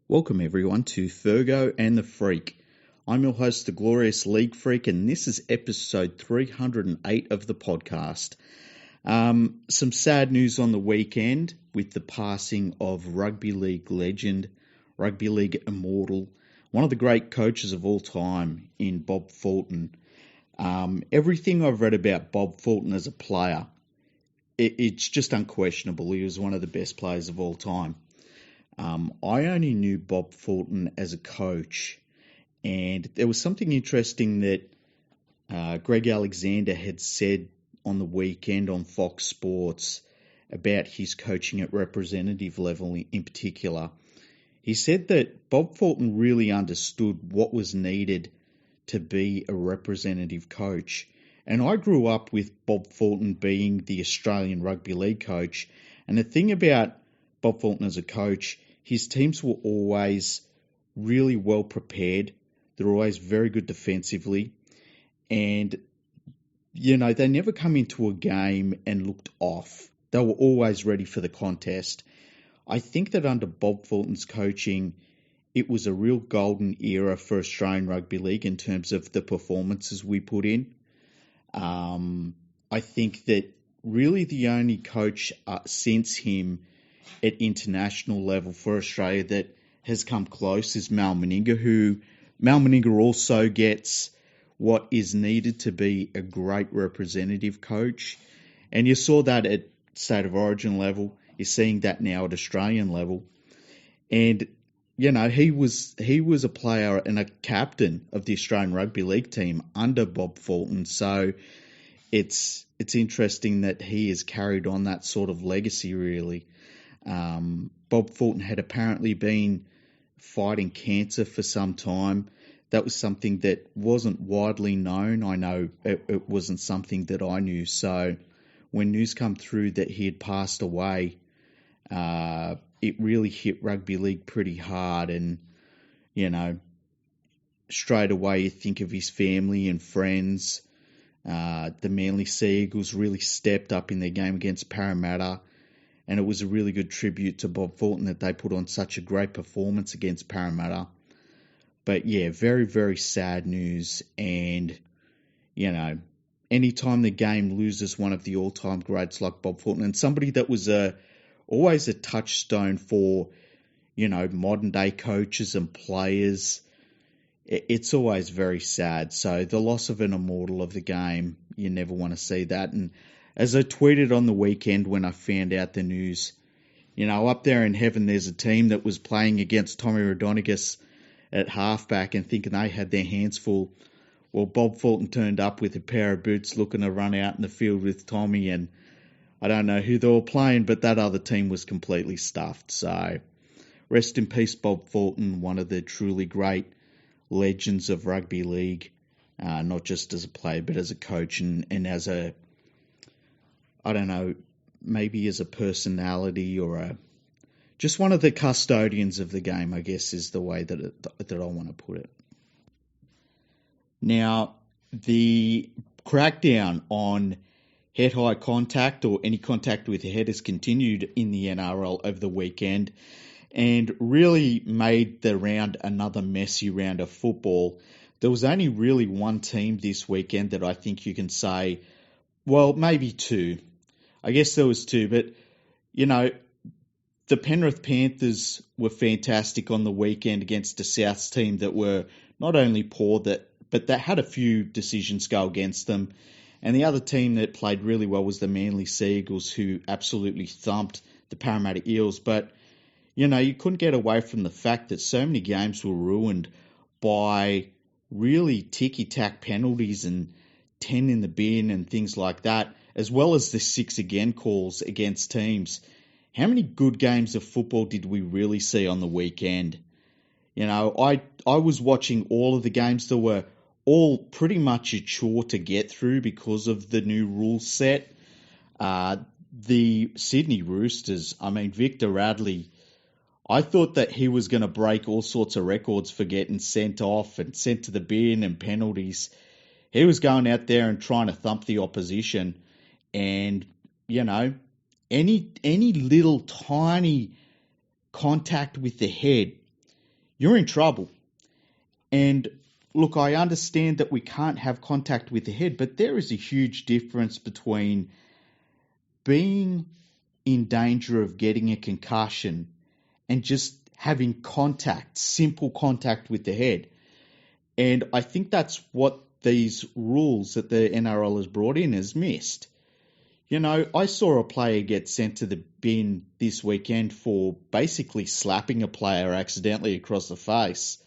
Welcome everyone to Fergo and the Freak. I'm your host, the Glorious League Freak, and this is episode 308 of the podcast. Some sad news on the weekend with the passing of Rugby League legend, Rugby League immortal, one of the great coaches of all time in Bob Fulton. Everything I've read about Bob Fulton as a player, it's just unquestionable. He was one of the best players of all time. I only knew Bob Fulton as a coach, and there was something interesting that Greg Alexander had said on the weekend on Fox Sports about his coaching at representative level in particular. He said that Bob Fulton really understood what was needed to be a representative coach. And I grew up with Bob Fulton being the Australian Rugby League coach, and the thing about Bob Fulton as a coach, his teams were always really well prepared. They're always very good defensively. And, they never come into a game and looked off. They were always ready for the contest. I think that under Bob Fulton's coaching, it was a real golden era for Australian Rugby League in terms of the performances we put in. I think that really the only coach since him at international level for Australia that has come close is Mal Meninga, Mal Meninga also gets what is needed to be a great representative coach. And you saw that at State of Origin level. You're seeing that now at Australian level. And, he was a player and a captain of the Australian Rugby League team under Bob Fulton. So it's interesting that he has carried on that sort of legacy, really. Bob Fulton had apparently been fighting cancer for some time. That was something that wasn't widely known. I know it wasn't something that I knew. So when news come through that he had passed away, it really hit rugby league pretty hard. And, straight away you think of his family and friends. The Manly Sea Eagles really stepped up in their game against Parramatta. And it was a really good tribute to Bob Fulton that they put on such a great performance against Parramatta. But yeah, very, very sad news. And, anytime the game loses one of the all-time greats like Bob Fulton, and somebody that was always a touchstone for, modern-day coaches and players, it's always very sad. So the loss of an immortal of the game, you never want to see that. And as I tweeted on the weekend when I found out the news, up there in heaven there's a team that was playing against Tommy Raudonikis at halfback and thinking they had their hands full. Well, Bob Fulton turned up with a pair of boots looking to run out in the field with Tommy, and I don't know who they were playing, but that other team was completely stuffed. So rest in peace, Bob Fulton, one of the truly great legends of rugby league, not just as a player but as a coach and as a, I don't know, maybe as a personality or just one of the custodians of the game, I guess, is the way that I want to put it. Now, the crackdown on head-high contact or any contact with the head has continued in the NRL over the weekend and really made the round another messy round of football. There was only really one team this weekend that I think you can say, well, maybe two. I guess there was two, but, the Penrith Panthers were fantastic on the weekend against a Souths team that were not only poor, but that had a few decisions go against them. And the other team that played really well was the Manly Sea Eagles, who absolutely thumped the Parramatta Eels. But, you couldn't get away from the fact that so many games were ruined by really ticky-tack penalties and 10 in the bin and things like that, as well as the 6 again calls against teams. How many good games of football did we really see on the weekend? I was watching all of the games that were all pretty much a chore to get through because of the new rule set. The Sydney Roosters, Victor Radley, I thought that he was going to break all sorts of records for getting sent off and sent to the bin and penalties. He was going out there and trying to thump the opposition. And, any little tiny contact with the head you're in trouble. And look, I understand that we can't have contact with the head, but there is a huge difference between being in danger of getting a concussion and just having contact, simple contact with the head. And I think that's what these rules that the NRL has brought in has missed. You know, I saw a player get sent to the bin this weekend for basically slapping a player accidentally across the face.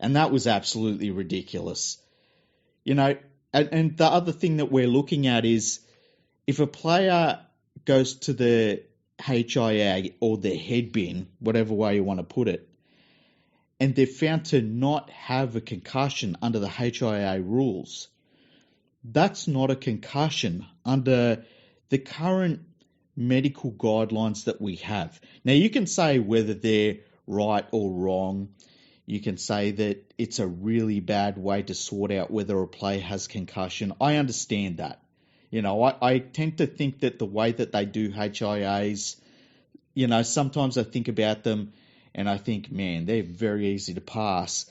And that was absolutely ridiculous. You know, and the other thing that we're looking at is if a player goes to the HIA or the head bin, whatever way you want to put it, and they're found to not have a concussion under the HIA rules, that's not a concussion under the current medical guidelines that we have. Now, you can say whether they're right or wrong. You can say that it's a really bad way to sort out whether a player has concussion. I understand that. You know, I tend to think that the way that they do HIAs, you know, sometimes I think about them and I think, man, they're very easy to pass.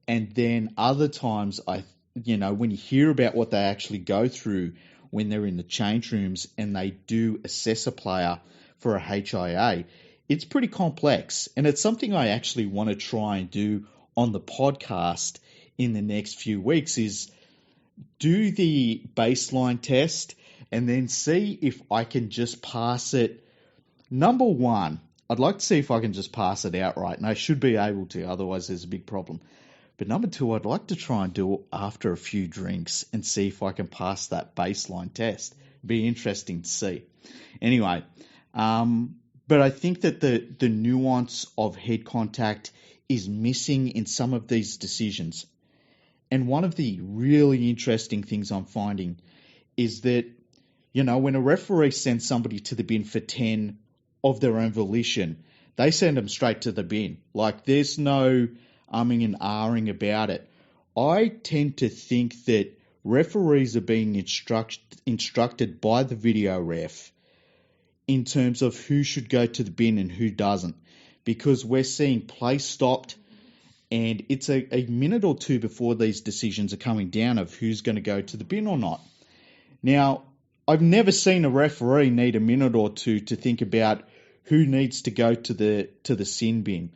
And then other times, when you hear about what they actually go through when they're in the change rooms and they do assess a player for a HIA, it's pretty complex. And it's something I actually want to try and do on the podcast in the next few weeks is do the baseline test and then see if I can just pass it. Number one, I'd like to see if I can just pass it outright, and I should be able to, otherwise there's a big problem. But number two, I'd like to try and do it after a few drinks and see if I can pass that baseline test. Be interesting to see. Anyway, but I think that the nuance of head contact is missing in some of these decisions. And one of the really interesting things I'm finding is that, you know, when a referee sends somebody to the bin for 10 of their own volition, they send them straight to the bin. Like, there's no umming and ahhing about it. I tend to think that referees are being instructed by the video ref in terms of who should go to the bin and who doesn't, because we're seeing play stopped and it's a minute or two before these decisions are coming down of who's going to go to the bin or not. Now, I've never seen a referee need a minute or two to think about who needs to go to the sin bin.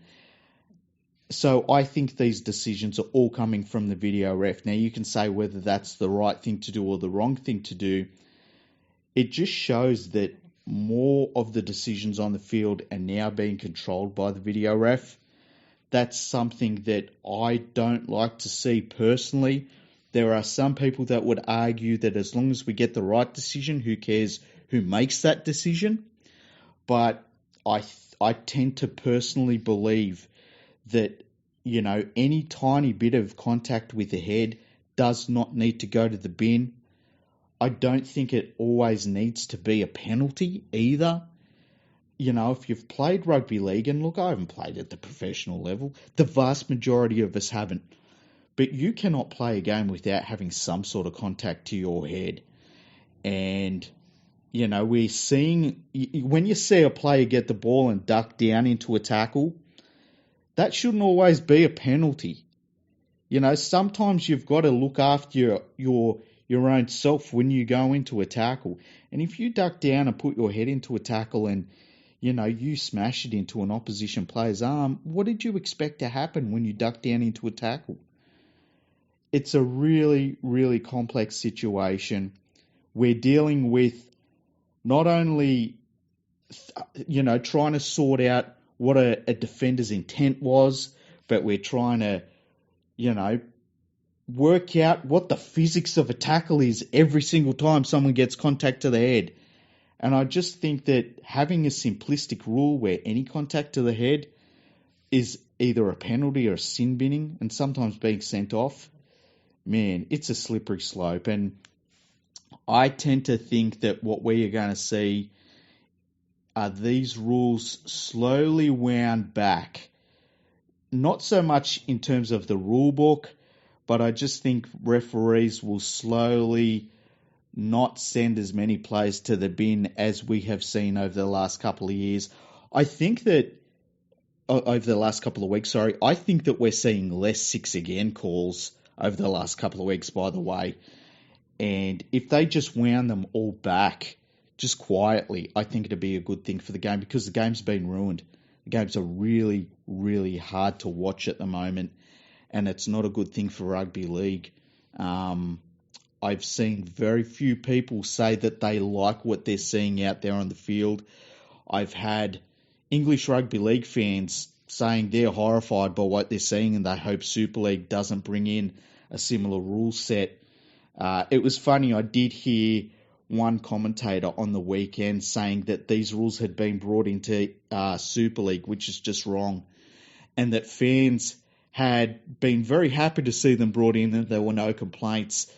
So I think these decisions are all coming from the video ref. Now, you can say whether that's the right thing to do or the wrong thing to do. It just shows that more of the decisions on the field are now being controlled by the video ref. That's something that I don't like to see personally. There are some people that would argue that as long as we get the right decision, who cares who makes that decision? But I tend to personally believe that, you know, any tiny bit of contact with the head does not need to go to the bin. I don't think it always needs to be a penalty either. You know, if you've played rugby league, and look, I haven't played at the professional level, the vast majority of us haven't, but you cannot play a game without having some sort of contact to your head. And, you know, we're seeing, when you see a player get the ball and duck down into a tackle, that shouldn't always be a penalty. You know, sometimes you've got to look after your own self when you go into a tackle. And if you duck down and put your head into a tackle and, you know, you smash it into an opposition player's arm, what did you expect to happen when you duck down into a tackle? It's a really, really complex situation. We're dealing with not only, you know, trying to sort out what a defender's intent was, but we're trying to, you know, work out what the physics of a tackle is every single time someone gets contact to the head. And I just think that having a simplistic rule where any contact to the head is either a penalty or a sin binning and sometimes being sent off, man, it's a slippery slope. And I tend to think that what we are going to see are these rules slowly wound back. Not so much in terms of the rule book, but I just think referees will slowly not send as many players to the bin as we have seen over the last couple of years. I think that over the last couple of weeks. Sorry, I think that we're seeing less 6 again calls over the last couple of weeks. By the way, and if they just wound them all back just quietly, I think it'd be a good thing for the game because the game's been ruined. The games are really, really hard to watch at the moment, and it's not a good thing for rugby league. I've seen very few people say that they like what they're seeing out there on the field. I've had English rugby league fans saying they're horrified by what they're seeing and they hope Super League doesn't bring in a similar rule set. It was funny, I did hear one commentator on the weekend saying that these rules had been brought into Super League, which is just wrong, and that fans had been very happy to see them brought in and there were no complaints.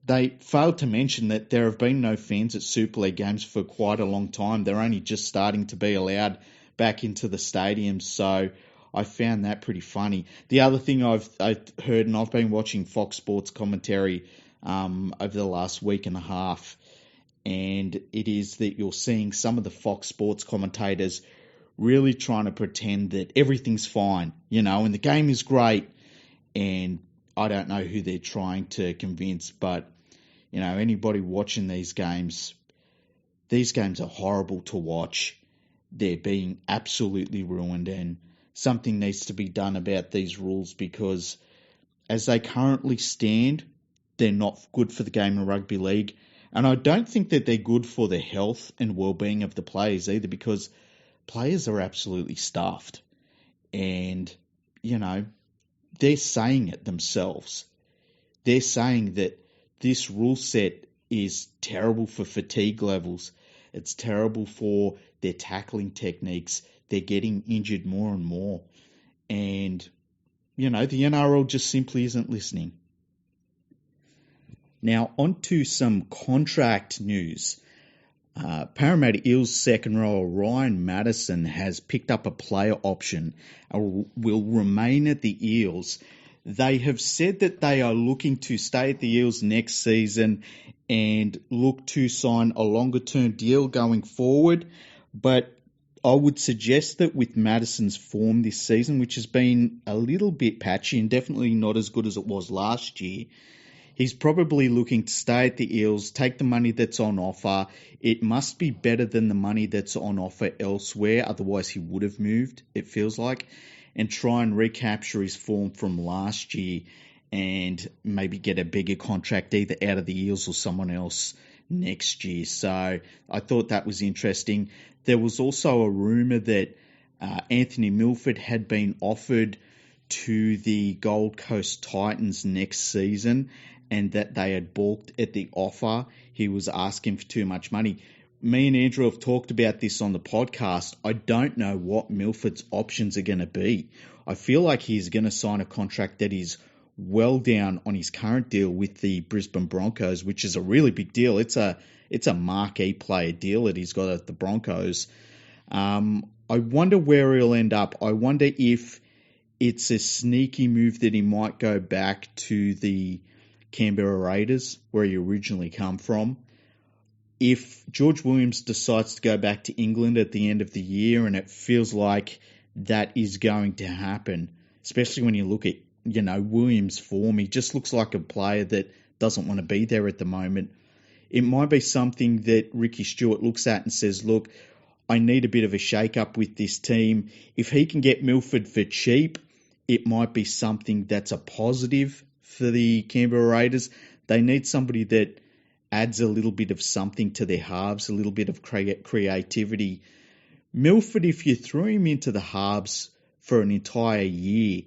They failed to mention that there have been no fans at Super League games for quite a long time. They're only just starting to be allowed back into the stadiums, so I found that pretty funny. The other thing I've heard, and I've been watching Fox Sports commentary over the last week and a half, and it is that you're seeing some of the Fox Sports commentators really trying to pretend that everything's fine, and the game is great, and I don't know who they're trying to convince, but, anybody watching these games are horrible to watch. They're being absolutely ruined, and something needs to be done about these rules because as they currently stand, they're not good for the game of rugby league. And I don't think that they're good for the health and well-being of the players either because players are absolutely stuffed. And, they're saying it themselves. They're saying that this rule set is terrible for fatigue levels. It's terrible for their tackling techniques. They're getting injured more and more. And, the NRL just simply isn't listening. Now, on to some contract news. Parramatta Eels second rower Ryan Madison has picked up a player option and will remain at the Eels. They have said that they are looking to stay at the Eels next season and look to sign a longer-term deal going forward. But I would suggest that with Madison's form this season, which has been a little bit patchy and definitely not as good as it was last year, he's probably looking to stay at the Eels, take the money that's on offer. It must be better than the money that's on offer elsewhere, otherwise he would have moved, it feels like, and try and recapture his form from last year and maybe get a bigger contract either out of the Eels or someone else next year. So I thought that was interesting. There was also a rumour that Anthony Milford had been offered to the Gold Coast Titans next season and that they had balked at the offer. He was asking for too much money. Me and Andrew have talked about this on the podcast. I don't know what Milford's options are going to be. I feel like he's going to sign a contract that is well down on his current deal with the Brisbane Broncos, which is a really big deal. It's a marquee player deal that he's got at the Broncos. I wonder where he'll end up. I wonder if it's a sneaky move that he might go back to the Canberra Raiders, where he originally come from. If George Williams decides to go back to England at the end of the year, and it feels like that is going to happen, especially when you look at, Williams' form, he just looks like a player that doesn't want to be there at the moment. It might be something that Ricky Stewart looks at and says, look, I need a bit of a shake-up with this team. If he can get Milford for cheap, it might be something that's a positive for the Canberra Raiders. They need somebody that adds a little bit of something to their halves, a little bit of creativity. Milford, if you threw him into the halves for an entire year,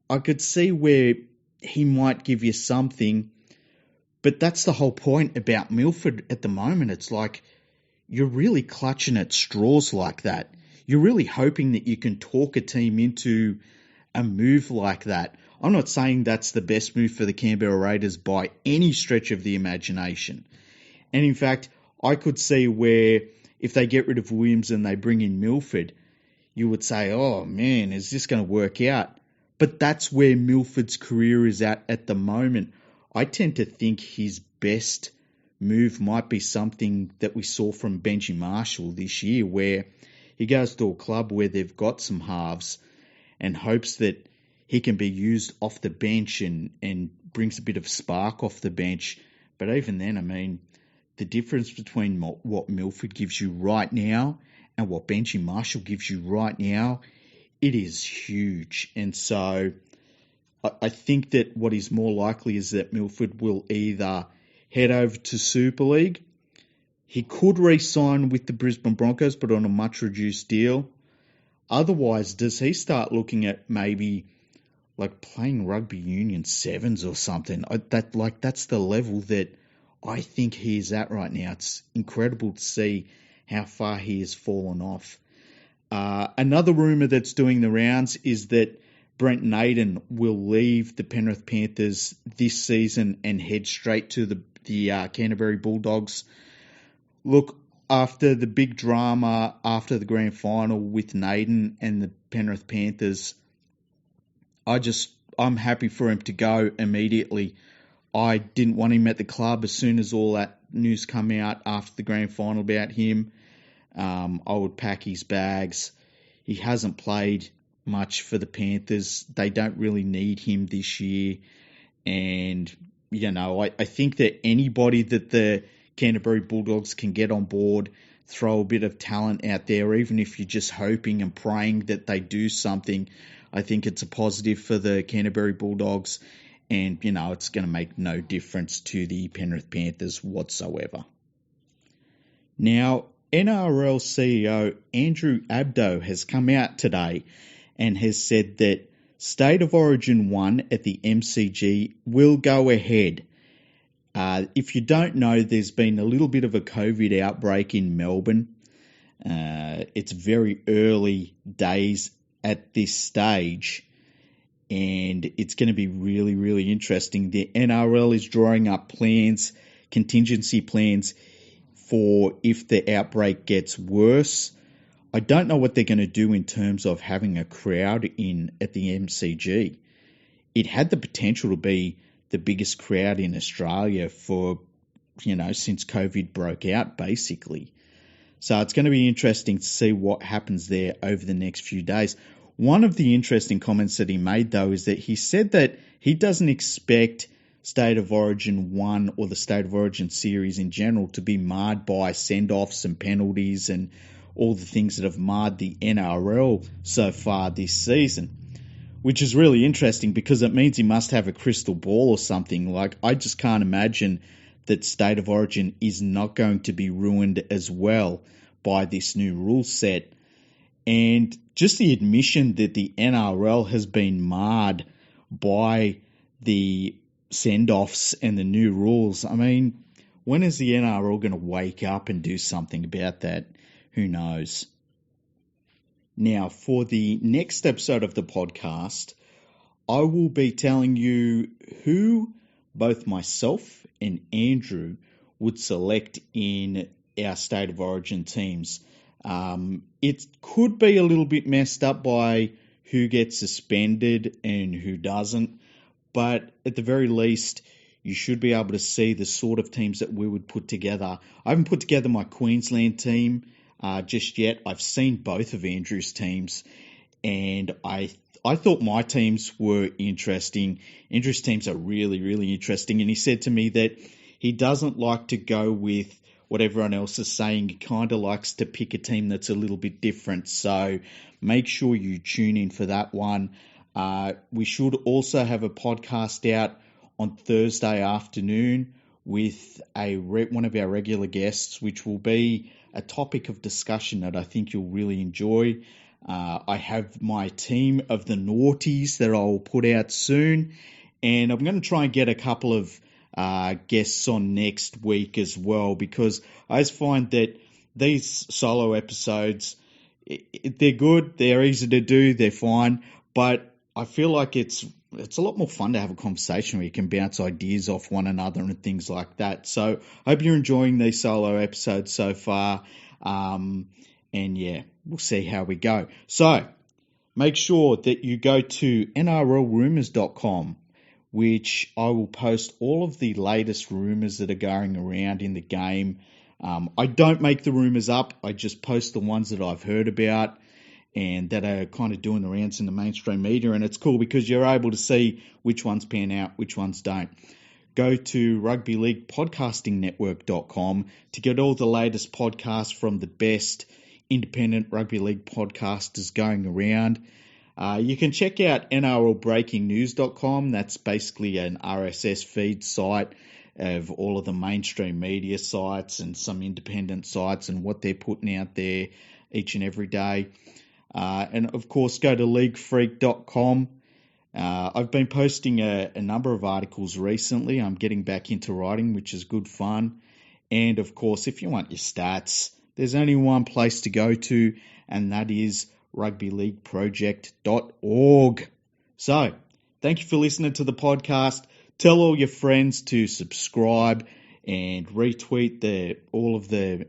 I could see where he might give you something, but that's the whole point about Milford at the moment. It's like you're really clutching at straws like that. You're really hoping that you can talk a team into a move like that. I'm not saying that's the best move for the Canberra Raiders by any stretch of the imagination. And in fact, I could see where if they get rid of Williams and they bring in Milford, you would say, oh man, is this going to work out? But that's where Milford's career is at the moment. I tend to think his best move might be something that we saw from Benji Marshall this year, where he goes to a club where they've got some halves and hopes that he can be used off the bench and brings a bit of spark off the bench. But even then, I mean, the difference between what Milford gives you right now and what Benji Marshall gives you right now, it is huge. And so I think that what is more likely is that Milford will either head over to Super League. He could re-sign with the Brisbane Broncos, but on a much reduced deal. Otherwise, does he start looking at maybe like playing rugby union sevens or something? That's the level that I think he is at right now. It's incredible to see how far he has fallen off. Another rumour that's doing the rounds is that Brent Naden will leave the Penrith Panthers this season and head straight to the Canterbury Bulldogs. Look, after the big drama after the grand final with Naden and the Penrith Panthers, I'm happy for him to go immediately. I didn't want him at the club as soon as all that news come out after the grand final about him. I would pack his bags. He hasn't played much for the Panthers. They don't really need him this year. And, I think that anybody that the Canterbury Bulldogs can get on board, throw a bit of talent out there, even if you're just hoping and praying that they do something, I think it's a positive for the Canterbury Bulldogs. And, it's going to make no difference to the Penrith Panthers whatsoever. Now, NRL CEO Andrew Abdo has come out today and has said that State of Origin 1 at the MCG will go ahead. If you don't know, there's been a little bit of a COVID outbreak in Melbourne. It's very early days at this stage, and it's going to be really, really interesting. The NRL is drawing up contingency plans for if the outbreak gets worse. I don't know what they're going to do in terms of having a crowd in at the MCG. It had the potential to be the biggest crowd in Australia for, since COVID broke out, basically. So it's going to be interesting to see what happens there over the next few days. One of the interesting comments that he made, though, is that he said that he doesn't expect State of Origin 1 or the State of Origin series in general to be marred by send-offs and penalties and all the things that have marred the NRL so far this season, which is really interesting because it means he must have a crystal ball or something. Like, I just can't imagine that State of Origin is not going to be ruined as well by this new rule set. And just the admission that the NRL has been marred by the send-offs and the new rules. I mean, when is the NRL going to wake up and do something about that? Who knows? Now, for the next episode of the podcast, I will be telling you who both myself and Andrew would select in our State of Origin teams. It could be a little bit messed up by who gets suspended and who doesn't, but at the very least, you should be able to see the sort of teams that we would put together. I haven't put together my Queensland team just yet. I've seen both of Andrew's teams, and I thought my teams were interesting. Andrew's teams are really, really interesting, and he said to me that he doesn't like to go with what everyone else is saying. He kind of likes to pick a team that's a little bit different, so make sure you tune in for that one. We should also have a podcast out on Thursday afternoon with one of our regular guests, which will be a topic of discussion that I think you'll really enjoy. I have my team of the Naughties that I'll put out soon, and I'm going to try and get a couple of guests on next week as well, because I just find that these solo episodes, they're good, they're easy to do, they're fine, but I feel like it's a lot more fun to have a conversation where you can bounce ideas off one another and things like that. So I hope you're enjoying these solo episodes so far. And yeah, we'll see how we go. So make sure that you go to nrlrumours.com, which I will post all of the latest rumours that are going around in the game. I don't make the rumours up. I just post the ones that I've heard about and that are kind of doing the rounds in the mainstream media. And it's cool because you're able to see which ones pan out, which ones don't. Go to rugbyleaguepodcastingnetwork.com to get all the latest podcasts from the best independent rugby league podcasters going around. You can check out NRLbreakingnews.com. That's basically an RSS feed site of all of the mainstream media sites and some independent sites and what they're putting out there each and every day. And of course, go to leaguefreak.com. I've been posting a number of articles recently. I'm getting back into writing, which is good fun. And of course, if you want your stats, there's only one place to go to, and that is rugbyleagueproject.org. So, thank you for listening to the podcast. Tell all your friends to subscribe and retweet all of the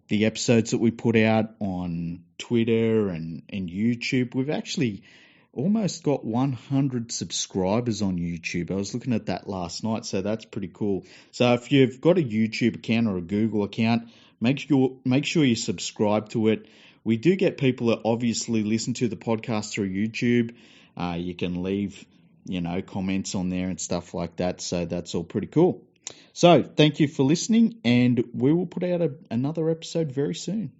episodes that we put out on Twitter and YouTube. We've actually almost got 100 subscribers on YouTube. I was looking at that last night, so that's pretty cool. So if you've got a YouTube account or a Google account, make sure you subscribe to it. We do get people that obviously listen to the podcast through YouTube. You can leave, comments on there and stuff like that. So that's all pretty cool. So thank you for listening, and we will put out another episode very soon.